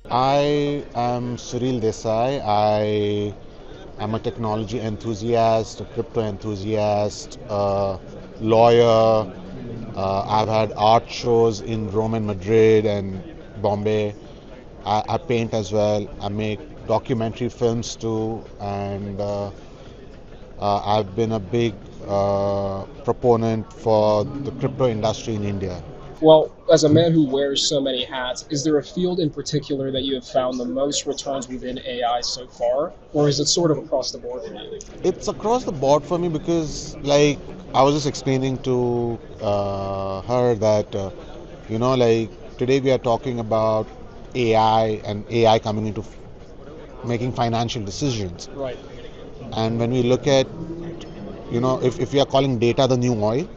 I am Suril Desai. I am a technology enthusiast, a crypto enthusiast, a lawyer. I've had art shows in Rome and Madrid and Bombay. I paint as well. I make documentary films too, and I've been a big proponent for the crypto industry in India. Well, as a man who wears so many hats, is there a field in particular that you have found the most returns within AI so far, or is it sort of across the board for you? It's across the board for me because, like, I was just explaining to her that, like, today we are talking about AI and AI coming into making financial decisions. Right. And when we look at, if we are calling data the new oil,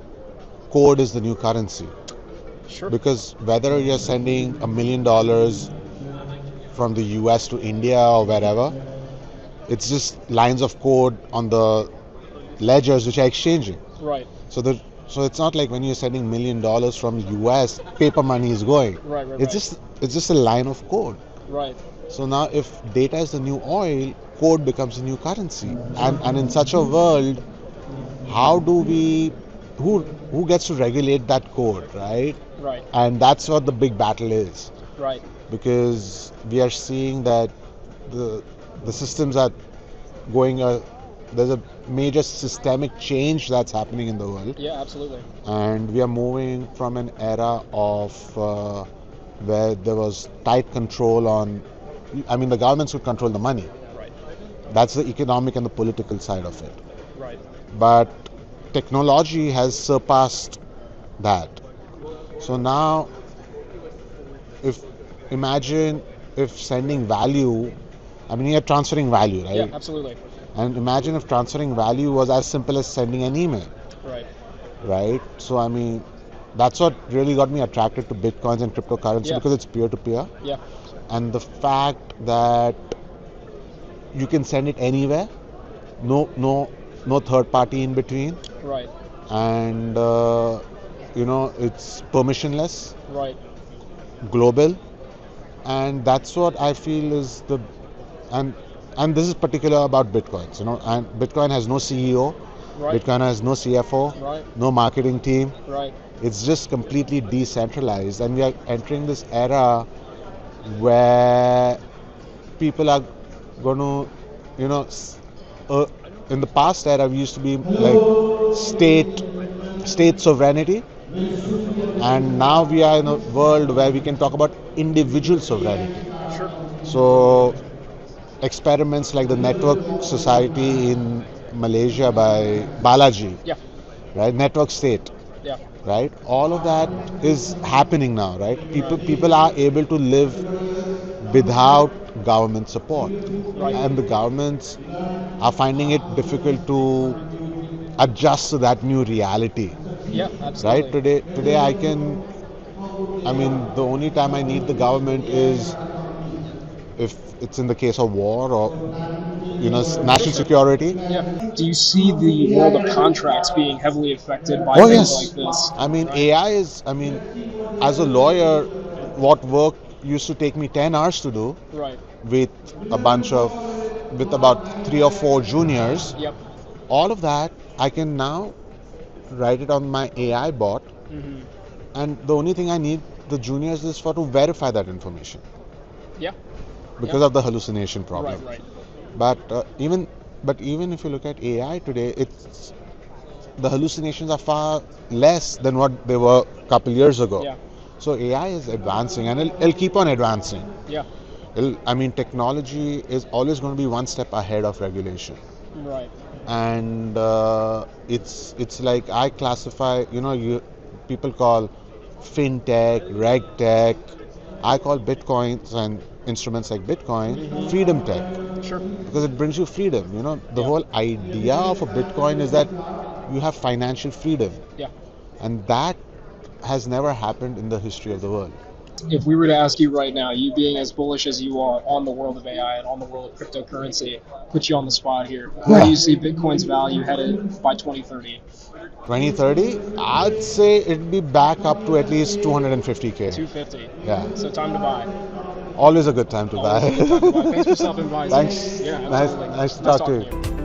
code is the new currency. Sure. Because whether you're sending $1 million from the US to India or wherever, it's just lines of code on the ledgers which are exchanging. Right. So the so it's not like when you're sending $1 million from US, paper money is going. Right. Right. It's Right. just a line of code. Right. So now if data is the new oil, code becomes the new currency. And in such a world, how do we who gets to regulate that code, right? Right. And that's what the big battle is. Right. Because we are seeing that the the systems are going there's a major systemic change that's happening in the world, Yeah. Absolutely. and we are moving from an era of where there was tight control on, I mean, the governments would control the money. Right. That's the economic and the political side of it. Right. But technology has surpassed that. So now, if imagine if sending value, I mean, you're transferring value, Yeah. right? Absolutely. And imagine if transferring value was as simple as sending an email, Right. right? So, I mean, that's what really got me attracted to bitcoins and cryptocurrency, Yeah. because it's peer to peer. Yeah. And the fact that you can send it anywhere, no third party in between, Right. and it's permissionless, Right. global, and that's what I feel is the and and this is particular about bitcoins, and Bitcoin has no CEO, Right. Bitcoin has no CFO, Right. no marketing team. Right. It's just completely decentralized, and we are entering this era where people are going to, you know, uh, in the past era we used to be like state sovereignty, and now we are in a world where we can talk about individual sovereignty. Sure. So experiments like the Network Society in Malaysia by Balaji, Yeah. right? Network state, Yeah. right? All of that is happening now, right? People Right. people are able to live without government support, Right. and the governments are finding it difficult to adjust to that new reality, Yeah. right? Absolutely. Today I mean, the only time I need the government is if it's in the case of war or Sure. national Sure. security. Yeah. Do you see the world of contracts being heavily affected by Oh things like yes, this? I mean Right. AI is. I mean, as a lawyer, what work used to take me 10 hours to do Right. with a bunch of with about 3 or 4 juniors, Yep. all of that I can now write it on my AI bot, Mm-hmm. and the only thing I need the juniors is for to verify that information Yeah. Yeah. because of the hallucination Right. problem. Right. But even if you look at AI today, it's the hallucinations are far less than what they were a couple years ago. Yeah. So AI is advancing, and it'll keep on advancing. Yeah. I mean, technology is always going to be one step ahead of regulation, Right. and it's like I classify. People call fintech, regtech. I call bitcoins and instruments like Bitcoin Mm-hmm. freedom tech, Sure. because it brings you freedom. The Yeah. whole idea of a Bitcoin is that you have financial freedom, Yeah. and that has never happened in the history of the world. If we were to ask you right now, you being as bullish as you are on the world of AI and on the world of cryptocurrency, put you on the spot here. Where do Yeah. you see Bitcoin's value headed by 2030? 2030, I'd say it'd be back up to at least 250K. 250. Yeah. So time to buy. Always a good time to Always buy. a good time to buy. Thanks for stopping by. Thanks. Yeah, Nice, absolutely. nice to talk to talking you.